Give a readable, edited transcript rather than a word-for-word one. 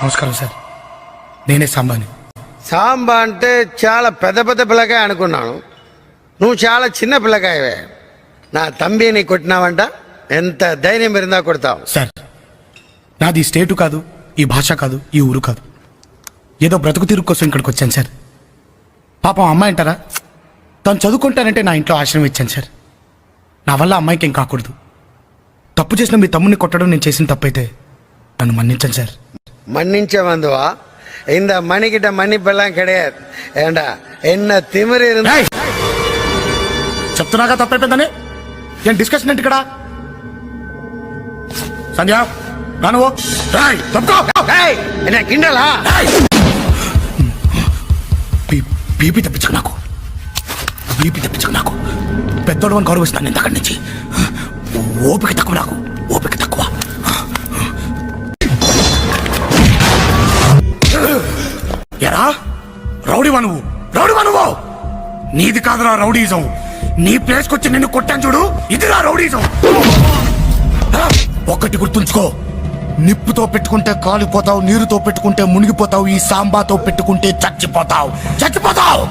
నమస్కారం సార్, నేనే సాంబాని. సాంబా అంటే చాలా పెద్ద పెద్ద పిల్లకాయ అనుకున్నాను. నువ్వు చాలా చిన్న పిల్లకాయవే. నా తంబిని కొట్టినావంట. ఎంత ధైర్యం పెరిందా కొడతావు? సార్, నాది ఈ స్టేటు కాదు, ఈ భాష కాదు, ఈ ఊరు కాదు. ఏదో బ్రతుకు తీరు కోసం ఇక్కడికి వచ్చాను సార్. పాపం అమ్మాయి అంటారా, తను చదువుకుంటానంటే నా ఇంట్లో ఆశ్రమం ఇచ్చాను సార్. నా వల్ల అమ్మాయికి ఏం కాకూడదు. తప్పు చేసిన మీ తమ్ముడిని కొట్టడం నేను చేసిన తప్పైతే నన్ను మన్నించండి సార్. மன்னிச்ச வந்துவா இந்த மணிக்கிட்ட மன்னிப்பெல்லாம் கிடையாது. ஏண்டா என்ன திமிரு இருந்தா చెప్తున్నాగా తప్పైపోయిందని. ఏం డిస్కషన్ ఏంటి ఇక్కడ? సంధ్య రానువో என்ன கிண்டலா? బీపీ తెప్పించకు నాకు, బీపీ తెప్పించకు నాకు. పెద్దోడు అని గౌరవిస్తాను నేను అక్కడి నుంచి. ఓపిక తక్కువ నాకు, ఓపిక తక్కువ. ఎరా రౌడీవా నువ్వు? రౌడీవా నువ్వు? నీది కాదురా రౌడీజం. నీ ప్లేస్కి వచ్చి నిన్ను కొట్టాను చూడు, ఇదిరా రౌడీజం. ఒక్కటి గుర్తుంచుకో, నిప్పుతో పెట్టుకుంటే కాలిపోతావు, నీరుతో పెట్టుకుంటే మునిగిపోతావు, ఈ సాంబాతో పెట్టుకుంటే చచ్చిపోతావు, చచ్చిపోతావు.